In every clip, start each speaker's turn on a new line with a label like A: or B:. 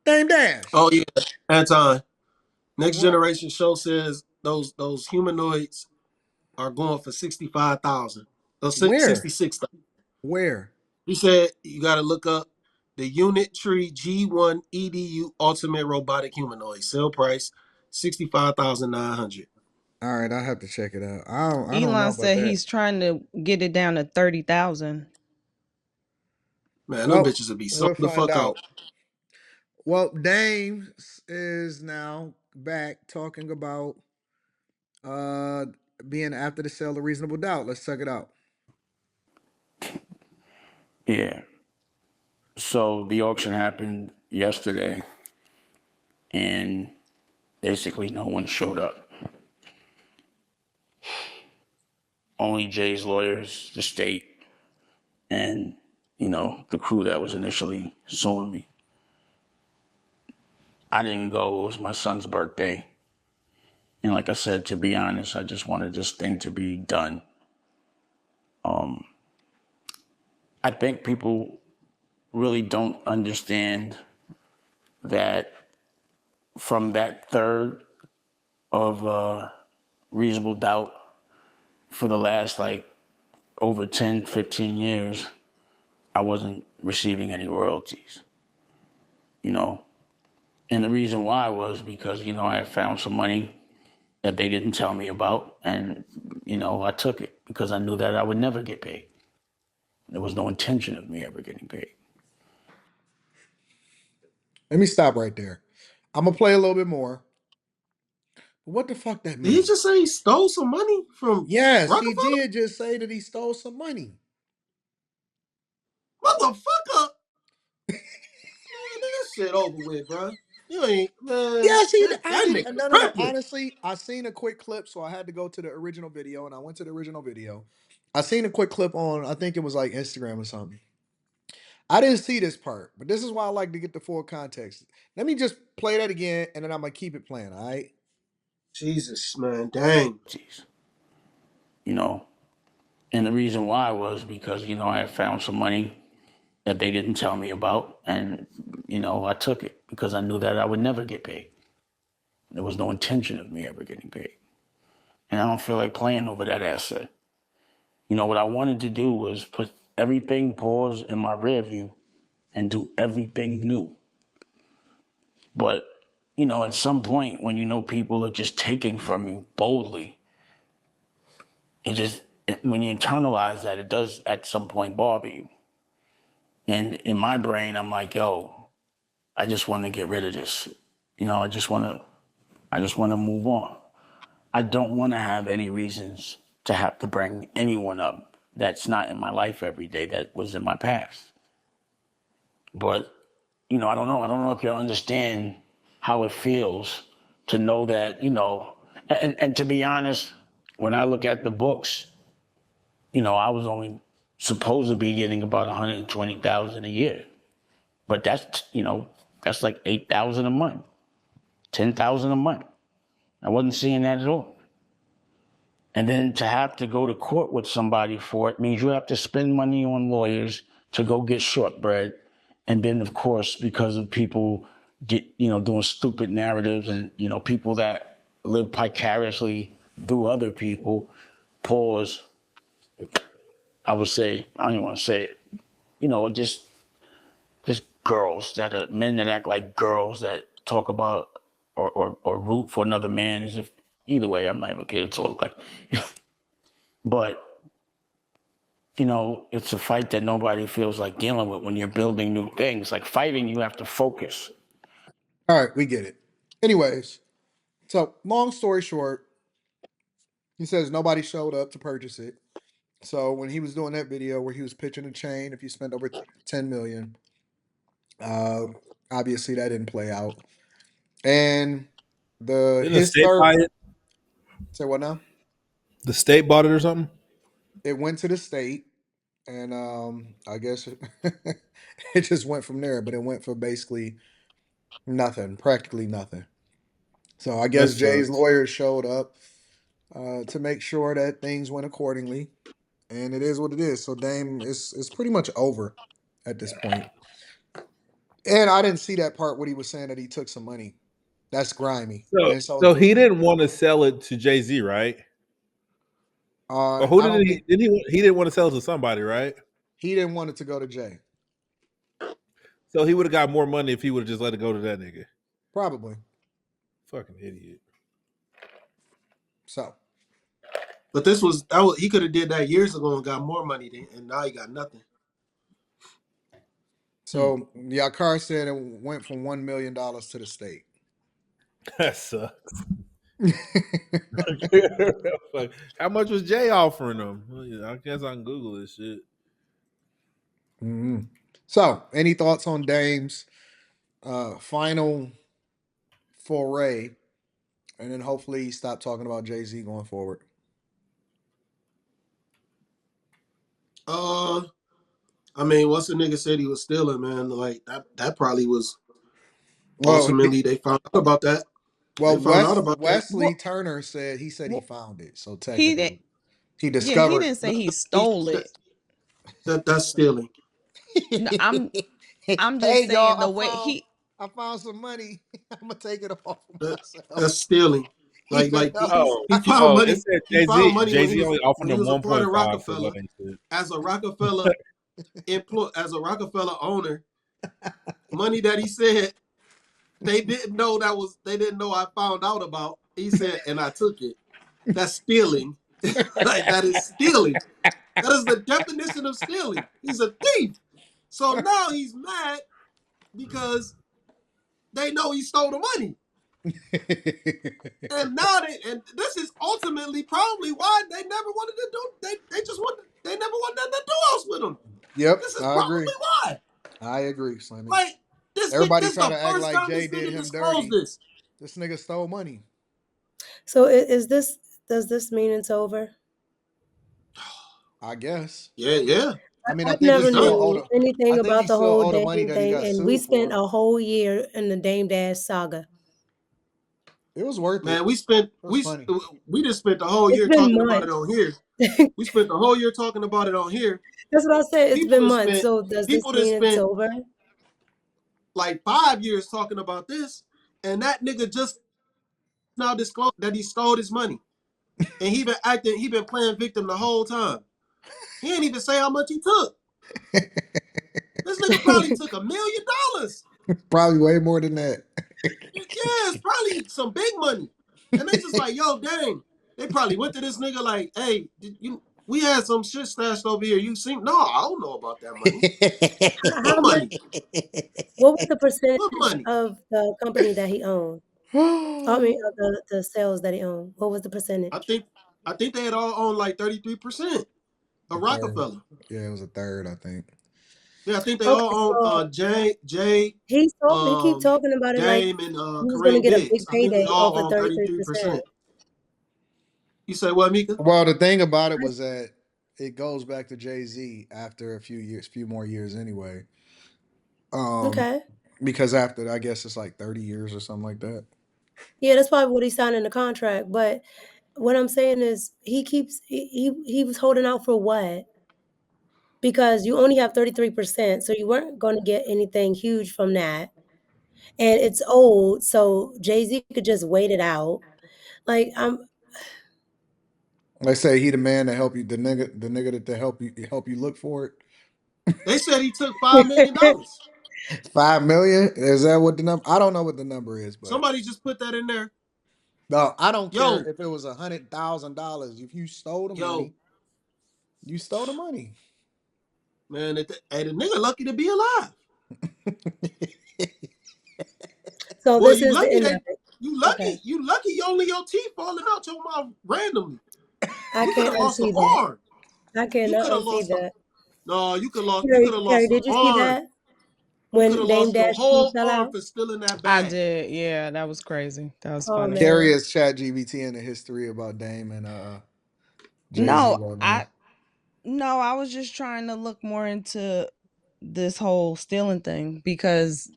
A: Dame Dash.
B: Oh yeah, Anton. Next
A: What?
B: generation show says those humanoids are going for 65,000. Those
A: Where?
B: 66,000.
A: Where?
B: He said you got to look up the Unit Tree G1 EDU Ultimate Robotic Humanoid. Sale price 65,900.
A: All right, I have to check it out. I don't know
C: Elon
A: about
C: said
A: that.
C: he's trying to get it down to 30,000.
B: Man, them
A: Well,
B: bitches will be sold
A: we'll
B: the
A: find
B: fuck out.
A: out. Well, Dame is now back talking about uh being after the sale of Reasonable Doubt. Let's check it out.
D: Yeah. So the auction happened yesterday, and basically no one showed up. Only Jay's lawyers, the state, and the crew that was initially suing me. I didn't go. It was my son's birthday, and like I said, to be honest, I just wanted this thing to be done. I think people really don't understand that from that third of reasonable doubt for the last like over 10, 15 years, I wasn't receiving any royalties, you know. And the reason why was because, I had found some money that they didn't tell me about. And, I took it because I knew that I would never get paid. There was no intention of me ever getting paid.
A: Let me stop right there. I'm gonna play a little bit more. What the fuck that
B: Did he
A: mean?
B: just say he stole some money from
A: Yes, he
B: Rockefeller?
A: did just say that he stole some money.
B: Motherfucker! Man, that shit over with, bro. You ain't, man.
A: Yes, he.
B: That nigga
A: No, no, no.
B: tripping.
A: Honestly, I seen a quick clip, so I had to go to the original video, and I went to the original video. I seen a quick clip on, I think it was like Instagram or something. I didn't see this part, but this is why I like to get the full context. Let me just play that again, and then I'm gonna keep it playing. All right.
B: Jesus, man, dang.
D: You know, and the reason why was because, I had found some money that they didn't tell me about. And, I took it because I knew that I would never get paid. There was no intention of me ever getting paid. And I don't feel like playing over that asset. What I wanted to do was put everything pause in my rear view and do everything new. But, at some point when people are just taking from you boldly, when you internalize that, it does at some point bother you. And in my brain, I'm like, yo, I just want to get rid of this. I just want to move on. I don't want to have any reasons to have to bring anyone up that's not in my life every day that was in my past. But, I don't know. I don't know if you understand how it feels to know that, and to be honest, when I look at the books, I was only supposed to be getting about 120,000 a year. But that's like 8,000 a month, 10,000 a month. I wasn't seeing that at all. And then to have to go to court with somebody for it means you have to spend money on lawyers to go get shortbread. And then, of course, because of people doing stupid narratives and, people that live vicariously through other people, pause, I would say, I don't even want to say it, just girls that are men that act like girls that talk about or root for another man as if either way, I'm not even okay to talk like but it's a fight that nobody feels like dealing with when you're building new things. Like fighting, you have to focus.
A: All right, we get it. Anyways, so long story short, he says nobody showed up to purchase it. So when he was doing that video where he was pitching a chain, if you spend over 10 million, uh, obviously that didn't play out. And the
E: Didn't the
A: his
E: state
A: third
E: buy it?
A: say what now?
E: The state bought it or something?
A: It went to the state, and I guess it just went from there. But it went for basically nothing, practically nothing. So I
E: That
A: guess Jay's
E: sucks.
A: lawyers showed up to make sure that things went accordingly, and it is what it is. So Dame is pretty much over at this point. And I didn't see that part when he was saying that he took some money. That's grimy.
E: So,
A: And so
E: so he didn't want to sell it to Jay Z, right? Or who
A: I
E: did
A: don't
E: he?
A: think
E: Did he didn't want to sell it to somebody, right?
A: he didn't want it to go to Jay.
E: So he would have got more money if he would have just let it go to that nigga.
A: Probably.
E: Fucking idiot.
A: So
B: But he could have did that years ago and got more money than, and now he got nothing.
A: So Yakar said it went from $1 million to the state.
E: That sucks. How much was Jay offering them? Well, yeah, I guess I can Google this shit.
A: Mm-hmm. So, any thoughts on Dame's final foray, and then hopefully stop talking about Jay-Z going forward?
B: I mean, once the nigga said he was stealing, man, like that probably was
A: Well,
B: ultimately they found out about that. They found out about that.
A: Wesley Turner said he
C: Well,
A: found it. So
C: he didn't.
A: technically, he
C: Yeah, he
A: discovered.
C: didn't say he
B: He
C: stole
B: said
C: it.
B: that's stealing.
C: No, I'm just
A: Hey
C: saying
A: y'all,
C: the way he.
A: I found some money. I'm gonna take it off of
B: That,
A: myself.
B: that's stealing.
A: He
B: Like
A: said
B: like
A: no.
B: he found
E: Oh, it
B: money.
E: said
B: He found money
E: Jay Z only offered
B: when he
E: him
B: was a part of
E: 1.5 for
B: Rockefeller
E: wedding shit.
B: as a Rockefeller as a Rockefeller owner. Money that he said they didn't know I found out about. He said, and I took it. That's stealing. Like that is stealing. That is the definition of stealing. He's a thief. So now he's mad because they know he stole the money. And now and this is ultimately probably why they never wanted to do they never wanted nothing to do else with him.
A: Yep,
B: This is
A: I agree.
B: probably why.
A: I agree, Slimmy.
B: Like this
A: Everybody
B: is
A: try
B: the
A: to act
B: first
A: like
B: time
A: Jay
B: this
A: did
B: nigga
A: him
B: disclosed
A: dirty.
B: this.
A: This nigga stole money.
F: So does this mean it's over?
A: I guess.
B: Yeah.
A: I mean, I
F: I've
A: think he
B: It's
F: never
A: still
B: done.
A: owe
F: knew
A: the. I
F: anything
A: think he
F: about the
A: still
F: whole
A: owe the money
F: Dame
A: that he
F: thing,
A: got
F: and we
A: sued
F: spent
A: for.
F: a whole year in the Dame Dash saga.
A: It was worth it.
B: Man,
A: It was funny.
B: we just spent the whole
F: It's
B: year
F: been
B: talking about it
F: months.
B: on here. We spent the whole year talking about it on here.
F: That's what I said. It's
B: People
F: been
B: that
F: months.
B: spent
F: So does this
B: people that
F: mean it's
B: spent
F: over?
B: like 5 years talking about this, and that nigga just now disclosed that he stole his money. And he been playing victim the whole time. He ain't even say how much he took. This nigga probably took $1 million.
A: Probably way more than that.
B: Yeah, it's probably some big money. And they just like, yo, dang. They probably went to this nigga like, hey, we had some shit stashed over here. You seen? No, I don't know about that money.
F: How
B: What
F: much?
B: money?
F: What was the
B: What
F: percentage
B: money?
F: of the company that he owned? I mean, of the sales that he owned. What was the
B: I
F: percentage?
B: think I think they had all owned like 33%
A: A
B: of
A: third.
B: Rockefeller.
A: Yeah, it was a third, I think.
B: Yeah, I think they
F: Okay,
B: all
F: so
B: own Jay,
F: he keep talking about it like
B: Dame, and
F: he was gonna
B: Kareem
F: get a
B: Diggs.
F: big
B: I think they
F: payday
B: all
F: off of
B: own
F: 33%.
B: 33%. You say what, Mika?
A: Well, the thing about it was that it goes back to Jay-Z after a few more years anyway. Um,
F: Okay.
A: because after I guess it's like 30 years or something like that.
F: Yeah, that's probably what he signed in the contract. But what I'm saying is he was holding out for what? Because you only have 33%, so you weren't gonna get anything huge from that. And it's old, so Jay-Z could just wait it out. Like,
A: They say he the man to help you, the nigga that to help you look for it.
B: They said he took $5 million.
A: 5 million? Is that what the number? I don't know what the number is, but
B: Somebody just put that in there.
A: no, I don't care
B: Yo,
A: if it was $100,000. If you stole the
B: yo,
A: money, you stole the money.
B: man, hey, the nigga lucky to be alive.
F: so
B: Boy,
F: this
B: you
F: is the
B: lucky
F: end of
B: they
F: it.
B: you
F: Okay.
B: lucky you lucky only your teeth falling out your mouth randomly.
F: I
B: You could
F: can't
B: have lost an
F: unsee that.
B: arm.
F: I
B: You
F: cannot
B: could have
F: unsee
B: lost a
F: that.
B: no. You could
F: Terry,
B: have
F: Terry,
B: lost an
F: did you see
B: arm.
F: that?
B: You could
F: When
B: have
F: Dame
B: lost your
F: Dash P
B: whole
F: fell
B: arm
F: out?
B: for stealing that
C: I
B: bag.
C: did. Yeah, that was crazy. That was
F: Oh,
C: funny.
A: Carrie
F: man.
A: is Chat GBT in the history about Dame and Jay-Z
C: No,
A: right now.
C: I was just trying to look more into this whole stealing thing because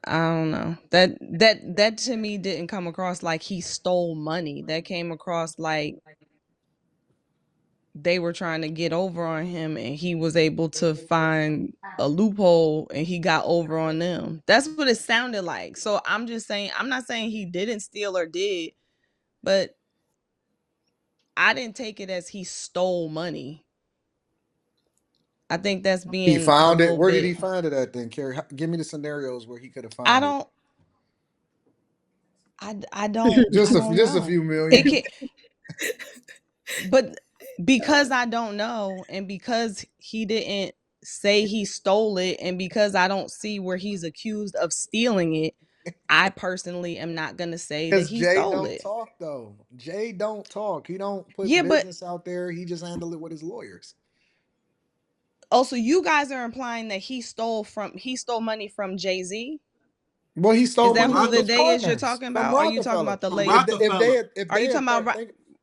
C: I don't know. That to me didn't come across like he stole money. That came across like they were trying to get over on him and he was able to find a loophole and he got over on them. That's what it sounded like. So I'm just saying, I'm not saying he didn't steal or did, but I didn't take it as he stole money. I think that's
A: He
C: being a
A: found it.
C: little
A: Where did he
C: bit.
A: find it at then, Carrie? Give me the scenarios where he could have
C: I
A: found it.
C: don't. I don't. I don't
A: Just a
C: know.
A: few
C: It
A: million.
C: can, but because I don't know, and because he didn't say he stole it, and because I don't see where he's accused of stealing it, I personally am not gonna say that
A: Because
C: he
A: Jay
C: stole
A: don't
C: it.
A: talk though. Jay don't talk. He don't put
C: Yeah, but
A: business out there. He just handle it with his lawyers.
C: also you guys are implying that he stole money from Jay-Z.
A: Well, he
C: Is
A: stole
C: that
B: from
A: money
C: who
A: from
C: the
A: his
C: day is you're
B: Rockefeller.
A: partners,
C: talking
A: from
C: about? Or are you talking
A: Rockefeller.
C: about the
B: From
C: lady?
B: Rockefeller.
A: If
C: Are you
A: they are
C: talking about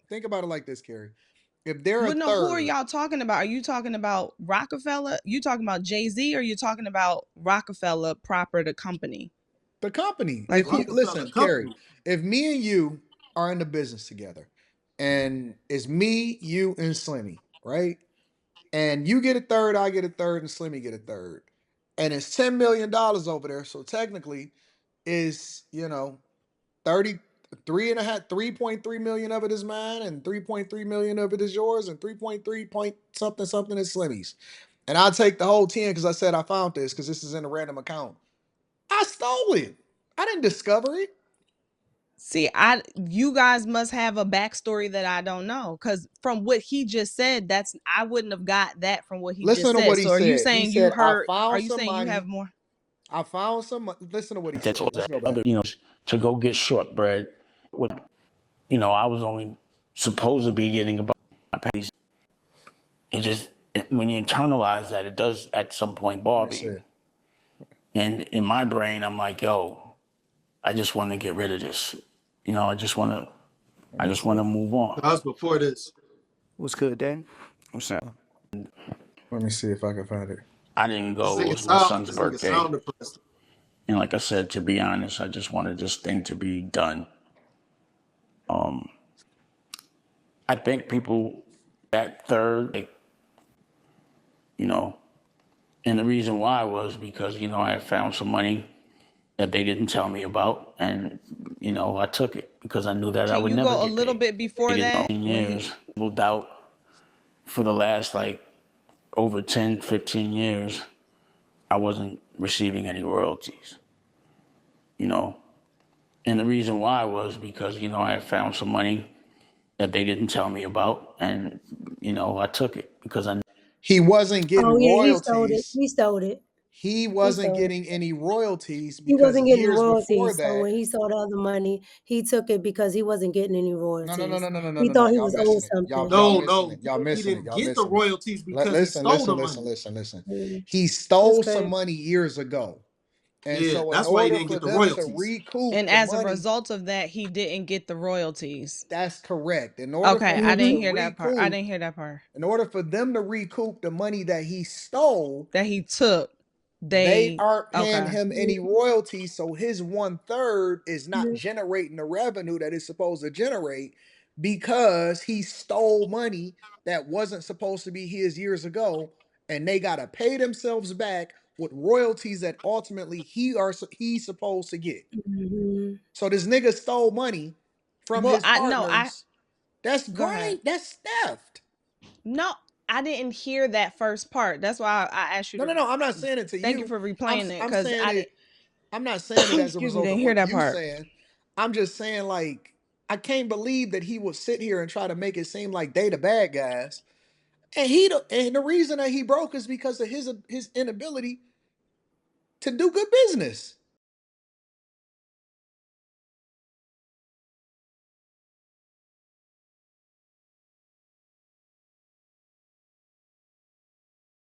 A: think about it like this, Carrie. If they're a
C: well, no, who are
A: third,
C: y'all talking about? Are you talking about Rockefeller? You talking about Jay-Z, or you talking about Rockefeller proper, the company?
A: the company.
C: Like
A: If you
C: who?
B: Rockefeller
A: listen, Carrie,
B: Company.
A: if me and you are in the business together, and it's me, you, and Slimmy, right? And you get a third, I get a third, and Slimmy get a third, and it's $10 million over there. So technically, is 33 and a half, 3.3 million of it is mine, and 3.3 million of it is yours, and 3.3 point something something is Slimmy's. And I'll take the whole 10 because I said I found this because this is in a random account. I stole it. I didn't discover it.
C: See, you guys must have a backstory that I don't know. Because from what he just said, I wouldn't have got that from what he just
A: Listen to
C: said.
A: what he
C: So are you
A: said. He
C: saying you
A: said, I
C: heard? Are
A: found
C: you
A: some
C: saying you have
A: money.
C: more?
A: I found some. Listen to what he
D: That's
A: said.
D: all
A: Let's
D: that
A: go back.
D: other, to go get shortbread. With, I was only supposed to be getting about my pennies. When you internalize that, it does at some point
A: Let me
D: bother
A: see.
D: you. And in my brain, I'm like, yo, I just want to get rid of this. I just want to,
A: Let
D: I
A: me
D: just want
A: see.
D: to move on.
B: That was before this.
G: What's good, Dan? What's up?
A: Let me see if I can find it.
D: I didn't
B: This
D: go. It
B: nigga
D: was my
B: sound,
D: son's
B: this nigga
D: birthday.
B: sound depressed.
D: And like I said, to be honest, I just wanted this thing to be done. I think people that third, you know, and the reason why was because, I had found some money that they didn't tell me about. And, I took it because I knew that I
C: Can
D: would
C: you
D: never
C: go a
D: get
C: little
D: paid.
C: bit before that?
D: 15
C: When he
D: years, no doubt for the last over 10, 15 years, I wasn't receiving any royalties, you know. And the reason why was because, I had found some money that they didn't tell me about. And, I took it because I
A: He wasn't
F: Oh,
A: getting
F: yeah, he stole it.
A: royalties.
F: He stole it.
A: He
F: He
A: wasn't
F: stole it.
A: getting any royalties
F: He
A: because
F: wasn't getting
A: years before
F: royalties, so
A: that.
F: when he saw the other money, he took it because he wasn't getting any
A: No, no, no,
F: royalties.
A: no, no, no, no,
F: He
A: no, no.
F: thought he
A: Y'all
F: was owed
A: missing it.
F: something.
A: Y'all
B: No,
A: missing
B: no,
A: it. Y'all
B: he
A: missing it.
B: didn't
A: Y'all
B: get the
A: missing it.
B: royalties because he
A: Listen,
B: stole
A: listen,
B: the
A: listen,
B: money.
A: listen, listen.
F: Mm,
A: He
F: that's
A: stole some
F: crazy.
A: money years ago. And
B: Yeah,
A: so in
B: that's why he
A: order
B: didn't
A: for
B: get the
A: them to
B: royalties.
A: recoup
C: and
A: the
C: as a
A: money,
C: result of that, he didn't get the royalties.
A: that's correct. In order
C: Okay,
A: for
C: I
A: him
C: didn't
A: to
F: Mhm.
C: hear that part. I
A: recoup,
C: didn't hear that part.
A: in order for them to recoup the money that he stole,
C: That he took.
A: they
C: They
A: aren't paying
C: okay.
A: him any royalties. So his 1/3 is not
F: Mhm.
A: generating the revenue that it's supposed to generate because he stole money that wasn't supposed to be his years ago. And they gotta pay themselves back with royalties that ultimately he's supposed to get.
F: Mhm.
A: So this nigga stole money from
C: Well,
A: his
C: I no, I
A: partners. That's
C: go ahead.
A: great. That's theft.
C: No, I didn't hear that first part. That's why I asked you
A: No,
C: to.
A: no, no. I'm not saying it to
C: Thank you
A: you.
C: for replaying it
A: I'm
C: because
A: saying
C: I
A: it.
C: didn't.
A: I'm not saying it as a
C: Excuse me,
A: result
C: didn't
A: of
C: hear
A: what
C: that
A: you
C: part.
A: saying. I'm just saying, like, I can't believe that he would sit here and try to make it seem like they the bad guys. And the reason that he broke is because of his inability to do good business.